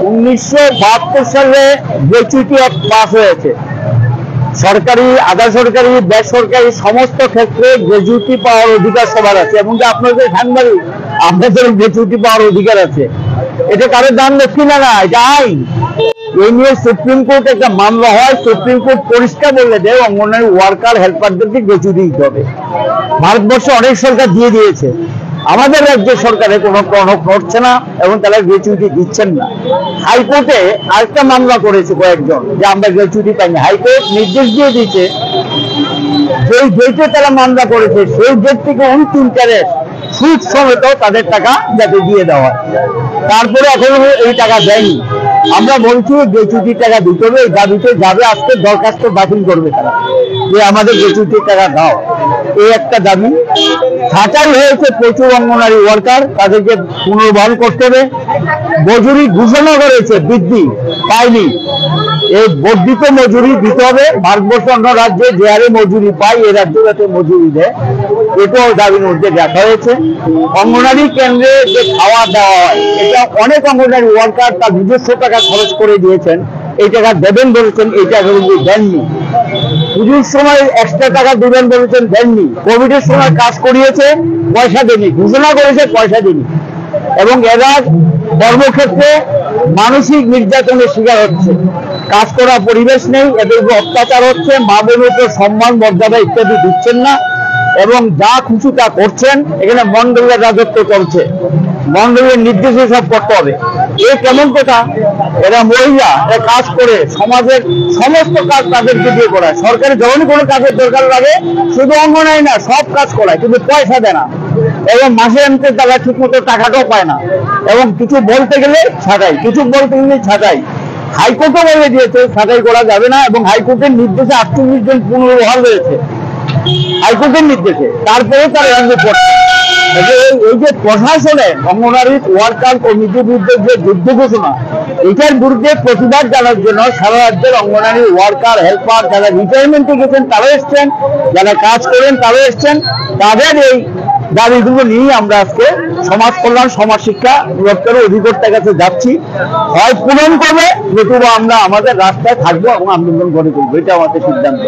1972 সালে gratuity act pass হয়েছে। সরকারি, আধা সরকারি, বেসরকারি সমস্ত ক্ষেত্রে গ্র্যাচুইটি পাওয়ার অধিকার সবার আছে, এবং আপনাদের সাংবাদিক আপনাদের গ্র্যাচুইটি পাওয়ার অধিকার আছে। এটা কারোর দান দক্ষিণা না, এটা আইন। এই নিয়ে সুপ্রিম কোর্ট একটা মামলা হয়, সুপ্রিম কোর্ট পরিষ্কার বলে দেয় অঙ্গনওয়াড়ি ওয়ার্কার হেল্পারদেরকে গ্র্যাচুইটি দিতে হবে। ভারতবর্ষে অনেক সরকার দিয়ে দিয়েছে, আমাদের রাজ্যের সরকারে কোনো টনক নড়ছে না এবং তারা গ্র্যাচুইটি দিচ্ছেন না। হাইকোর্টে আরেকটা মামলা করেছে কয়েকজন যে আমরা গ্র্যাচুইটি পাইনি। হাইকোর্ট নির্দেশ দিয়ে দিয়েছে যেই ডেটে তারা মামলা করেছে সেই ডেট থেকে অন্তিম ক্যারেট সুদ সমেত তাদের টাকা যাতে দিয়ে দেওয়া হয়। তারপরে এখনো এই টাকা দেয়নি। আমরা বলছি গ্র্যাচুইটির টাকা দিতে হবে, এই দাবিতে যাবে, আজকে দরখাস্ত বাতিল করবে তারা যে আমাদের গ্র্যাচুইটির টাকা দাও, এই একটা দাবি। ছাঁটাই হয়েছে প্রচুর অঙ্গনওয়াড়ি ওয়ার্কার, তাদেরকে পুনর্বহাল করতে হবে। মজুরি ঘোষণা করেছে, বৃদ্ধি পায়নি, এই বর্ধিত মজুরি দিতে হবে। ভারতবর্ষ অন্য রাজ্যে যে হারে মজুরি পায় এ রাজ্যে যাতে মজুরি দেয়, এটাও দাবির মধ্যে দেখা হয়েছে। অঙ্গনওয়াড়ি কেন্দ্রে যে খাওয়া দেওয়া হয়, এটা অনেক অঙ্গনওয়াড়ি ওয়ার্কার তার নিজস্ব টাকা খরচ করে দিয়েছেন, এই টাকা দেবেন বলেছেন, এই টাকা কিন্তু দেননি। পুজোর সময় এক্সট্রা টাকা দেবেন বলেছেন, দেননি। কোভিডের সময় কাজ করিয়েছে, পয়সা দেননি, ঘোষণা করেছে, পয়সা দেননি। এবং এরা কর্মক্ষেত্রে মানসিক নির্যাতনের শিকার হচ্ছে, কাজ করার পরিবেশ নেই, এদের উপর অত্যাচার হচ্ছে, মা বোনের উপর সম্মান মর্যাদা ইত্যাদি দিচ্ছেন না, এবং যা খুশি তা করছেন। এখানে মন্ডলের রাজত্ব চলছে, মন্ডলের নির্দেশে সব করতে হবে। এ কেমন কথা? এরা মহিলা, এরা কাজ করে সমাজের সমস্ত কাজ তাদেরকে দিয়ে করায়। সরকারি যখনই কোনো কাজের দরকার লাগে শুধু অঙ্গনওয়াড়ি না, সব কাজ করায়, কিন্তু পয়সা দেয় না, এবং মাসে অন্তে তারা ঠিক মতো টাকাটাও পায় না। এবং কিছু বলতে গেলে ছাঁটাই, কিছু বলতে গেলে ছাঁটাই। হাইকোর্টও বলে দিয়েছে ছাঁটাই করা যাবে না, এবং হাইকোর্টের নির্দেশে 48 জন পুনর্বহাল হয়েছে হাইকোর্টের নির্দেশে। তারপরে তারা এগিয়ে পড়ছে। এই যে প্রশাসনে অঙ্গনওয়াড়ি ওয়ার্কার কমিটির বিরুদ্ধে যে যুদ্ধ ঘোষণা, এটার বিরুদ্ধে প্রতিবাদ জানার জন্য সারা রাজ্যের অঙ্গনওয়াড়ি ওয়ার্কার হেল্পার যারা রিটায়ারমেন্টে গেছেন তারাও এসছেন, যারা কাজ করেন তারাও এসছেন। তাদের এই দাবিগুলো নিয়ে আমরা আজকে সমাজ কল্যাণ সমাজ শিক্ষা দপ্তরের অধিকর্তার কাছে যাচ্ছি। হয় পূরণ করবে, নতুবা আমরা আমাদের রাস্তায় থাকবো এবং আন্দোলন গড়ে তুলবো, এটা আমাদের সিদ্ধান্ত।